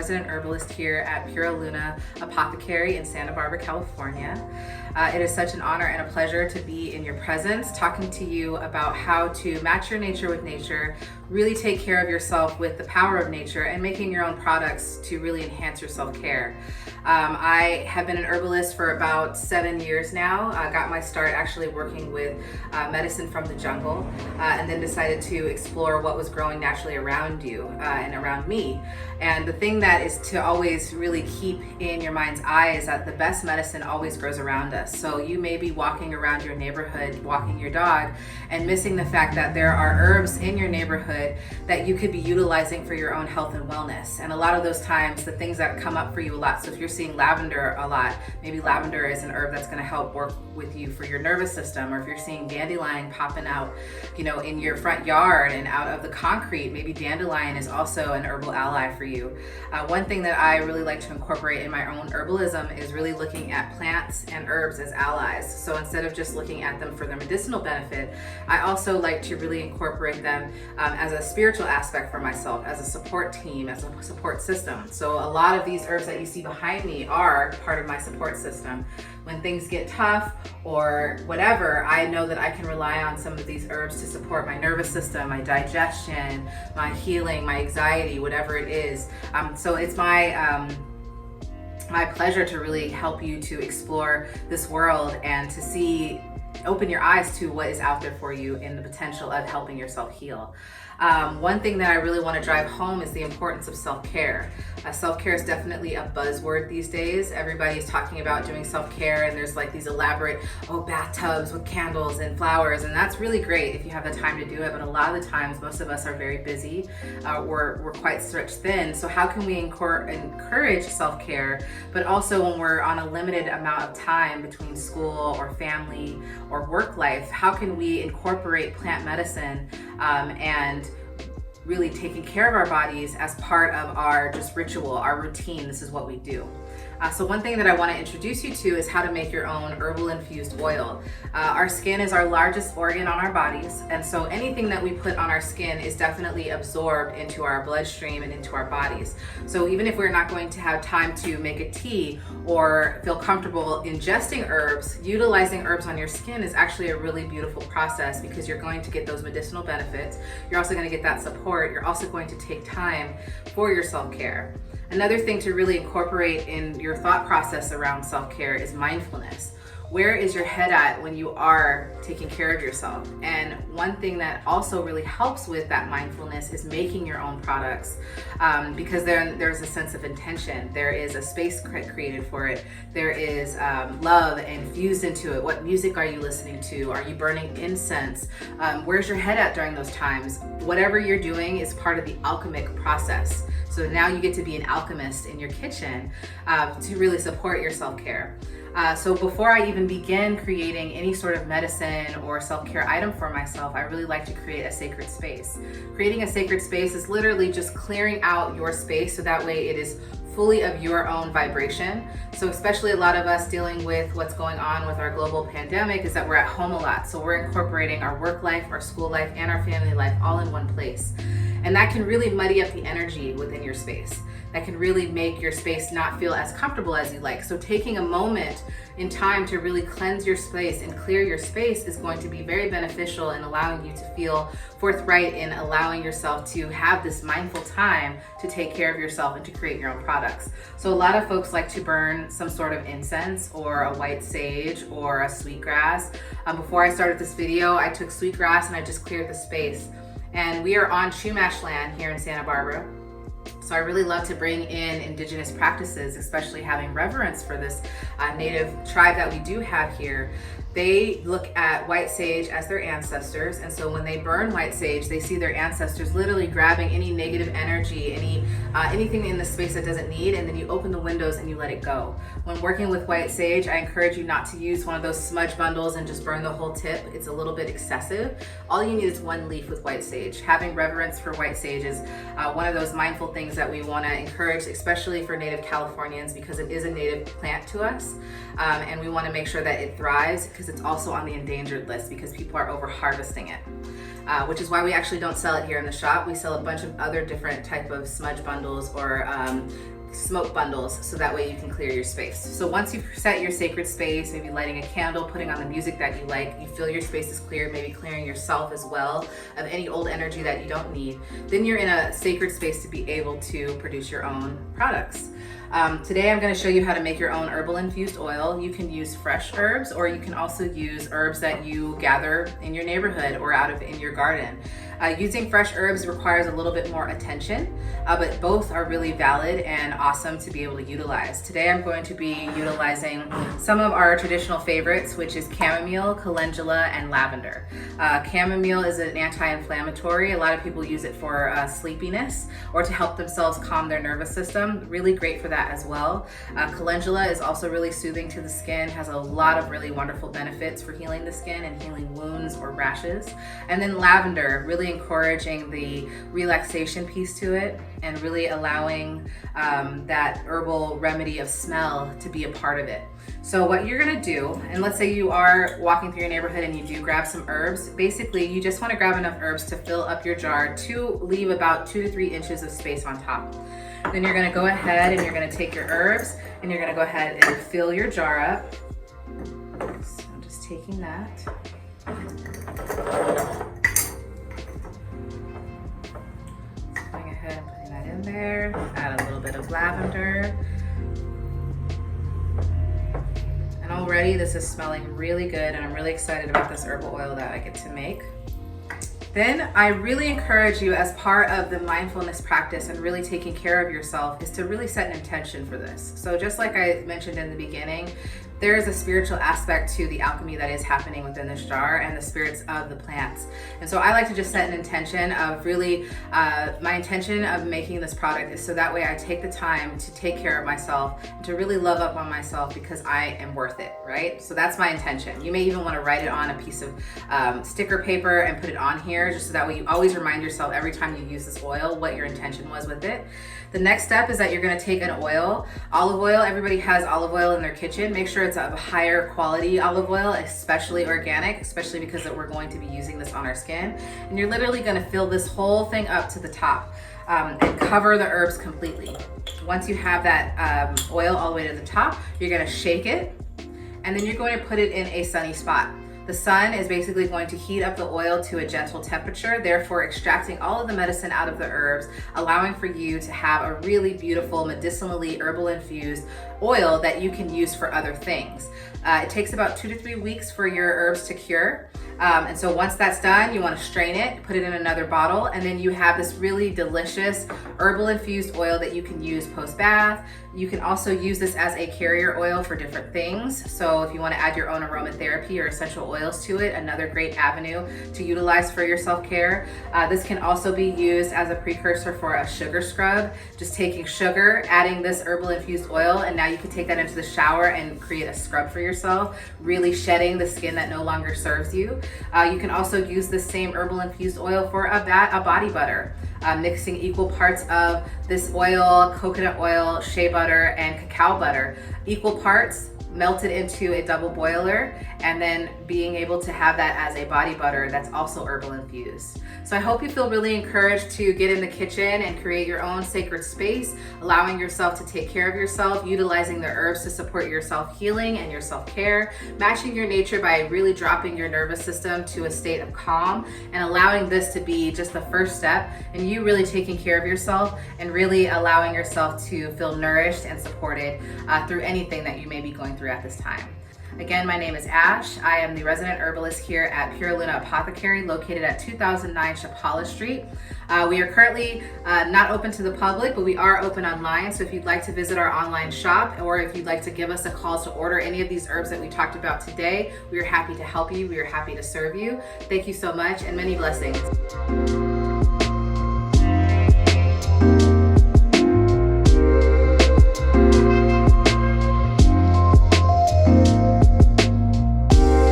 resident herbalist here at Pura Luna Apothecary in Santa Barbara, California. It is such an honor and a pleasure to be in your presence, talking to you about how to match your nature with nature, really take care of yourself with the power of nature, and making your own products to really enhance your self-care. I have been an herbalist for about 7 years now. I got my start actually working with medicine from the jungle, and then decided to explore what was growing naturally around you and around me. And the thing that is to always really keep in your mind's eye is that the best medicine always grows around us. So you may be walking around your neighborhood, walking your dog, and missing the fact that there are herbs in your neighborhood that you could be utilizing for your own health and wellness. And a lot of those times, the things that come up for you a lot, so if you're seeing lavender a lot, maybe lavender is an herb that's going to help work with you for your nervous system. Or if you're seeing dandelion popping out, in your front yard and out of the concrete, maybe dandelion is also an herbal ally for you. One thing that I really like to incorporate in my own herbalism is really looking at plants and herbs as allies. So instead of just looking at them for their medicinal benefit, I also like to really incorporate them as a spiritual aspect for myself, as a support team, as a support system. So a lot of these herbs that you see behind me are part of my support system. When things get tough or whatever, I know that I can rely on some of these herbs to support my nervous system, my digestion, my healing, my anxiety, whatever it is. So it's my pleasure to really help you to explore this world and to open your eyes to what is out there for you in the potential of helping yourself heal. One thing that I really want to drive home is the importance of self-care. Self-care is definitely a buzzword these days. Everybody's talking about doing self-care, and there's like these elaborate bathtubs with candles and flowers, and that's really great if you have the time to do it. But a lot of the times, most of us are very busy. We're quite stretched thin. So how can we encourage self-care, but also when we're on a limited amount of time between school or family or work life, how can we incorporate plant medicine and really taking care of our bodies as part of our just ritual, our routine? This is what we do. So one thing that I want to introduce you to is how to make your own herbal infused oil. Our skin is our largest organ on our bodies, and so anything that we put on our skin is definitely absorbed into our bloodstream and into our bodies. So even if we're not going to have time to make a tea or feel comfortable ingesting herbs, utilizing herbs on your skin is actually a really beautiful process, because you're going to get those medicinal benefits. You're also going to get that support. You're also going to take time for your self-care. Another thing to really incorporate in your thought process around self-care is mindfulness. Where is your head at when you are taking care of yourself? And one thing that also really helps with that mindfulness is making your own products, because there's a sense of intention. There is a space created for it. There is love infused into it. What music are you listening to? Are you burning incense? Where's your head at during those times? Whatever you're doing is part of the alchemic process. So now you get to be an alchemist in your kitchen to really support your self-care. So before I even begin creating any sort of medicine or self-care item for myself, I really like to create a sacred space. Creating a sacred space is literally just clearing out your space so that way it is fully of your own vibration. So especially a lot of us dealing with what's going on with our global pandemic is that we're at home a lot. So we're incorporating our work life, our school life, and our family life all in one place. And that can really muddy up the energy within your space. That can really make your space not feel as comfortable as you like. So taking a moment in time to really cleanse your space and clear your space is going to be very beneficial in allowing you to feel forthright in allowing yourself to have this mindful time to take care of yourself and to create your own products. So a lot of folks like to burn some sort of incense or a white sage or a sweetgrass. Before I started this video, I took sweetgrass and I just cleared the space. And we are on Chumash land here in Santa Barbara. So I really love to bring in indigenous practices, especially having reverence for this native tribe that we do have here. They look at white sage as their ancestors, and so when they burn white sage, they see their ancestors literally grabbing any negative energy, anything in the space that doesn't need, and then you open the windows and you let it go. When working with white sage, I encourage you not to use one of those smudge bundles and just burn the whole tip. It's a little bit excessive. All you need is one leaf with white sage. Having reverence for white sage is one of those mindful things that we want to encourage, especially for Native Californians, because it is a native plant to us, and we want to make sure that it thrives, because it's also on the endangered list because people are over harvesting it. which is why we actually don't sell it here in the shop. We sell a bunch of other different type of smudge bundles or smoke bundles, so that way you can clear your space. So once you've set your sacred space, maybe lighting a candle, putting on the music that you like, you feel your space is clear, maybe clearing yourself as well of any old energy that you don't need, then you're in a sacred space to be able to produce your own products. Today I'm going to show you how to make your own herbal infused oil. You can use fresh herbs, or you can also use herbs that you gather in your neighborhood or in your garden. Using fresh herbs requires a little bit more attention, but both are really valid and awesome to be able to utilize. Today I'm going to be utilizing some of our traditional favorites, which is chamomile, calendula, and lavender. Chamomile is an anti-inflammatory. A lot of people use it for sleepiness or to help themselves calm their nervous system. Really great for that as well. Calendula is also really soothing to the skin, has a lot of really wonderful benefits for healing the skin and healing wounds or rashes. And then lavender, really encouraging the relaxation piece to it and really allowing that herbal remedy of smell to be a part of it. So what you're gonna do, and let's say you are walking through your neighborhood and you do grab some herbs, basically you just wanna grab enough herbs to fill up your jar to leave about 2 to 3 inches of space on top. Then you're gonna go ahead and you're gonna take your herbs and you're gonna go ahead and fill your jar up. So I'm just taking that. Going ahead and putting that in there. Add a little bit of lavender. And already this is smelling really good, and I'm really excited about this herbal oil that I get to make. Then I really encourage you, as part of the mindfulness practice and really taking care of yourself, is to really set an intention for this. So just like I mentioned in the beginning, there is a spiritual aspect to the alchemy that is happening within this jar and the spirits of the plants. And so I like to just set an intention of really, my intention of making this product is so that way I take the time to take care of myself and to really love up on myself because I am worth it, right? So that's my intention. You may even want to write it on a piece of sticker paper and put it on here, just so that way you always remind yourself every time you use this oil what your intention was with it. The next step is that you're going to take an oil, olive oil. Everybody has olive oil in their kitchen. Make sure it's of a higher quality olive oil, especially organic, especially because we're going to be using this on our skin. And you're literally going to fill this whole thing up to the top and cover the herbs completely. Once you have that oil all the way to the top, you're going to shake it, and then you're going to put it in a sunny spot. The sun is basically going to heat up the oil to a gentle temperature, therefore extracting all of the medicine out of the herbs, allowing for you to have a really beautiful medicinally herbal infused oil that you can use for other things. It takes about 2 to 3 weeks for your herbs to cure. And so once that's done, you want to strain it, put it in another bottle, and then you have this really delicious herbal infused oil that you can use post-bath. You can also use this as a carrier oil for different things. So if you want to add your own aromatherapy or essential oils to it, another great avenue to utilize for your self-care. This can also be used as a precursor for a sugar scrub. Just taking sugar, adding this herbal infused oil, and now you can take that into the shower and create a scrub for yourself, really shedding the skin that no longer serves you. You can also use the same herbal infused oil for a body butter, mixing equal parts of this oil, coconut oil, shea butter, and cacao butter, equal parts, melted into a double boiler, and then being able to have that as a body butter that's also herbal infused. So I hope you feel really encouraged to get in the kitchen and create your own sacred space, allowing yourself to take care of yourself, utilizing the herbs to support your self-healing and your self-care, matching your nature by really dropping your nervous system to a state of calm, and allowing this to be just the first step in you really taking care of yourself and really allowing yourself to feel nourished and supported through anything that you may be going through at this time. Again, my name is Ash. I am the resident herbalist here at Pure Luna Apothecary, located at 2009 Chapala Street. We are currently not open to the public, but we are open online. So if you'd like to visit our online shop, or if you'd like to give us a call to order any of these herbs that we talked about today, we are happy to help you. We are happy to serve you. Thank you so much, and many blessings.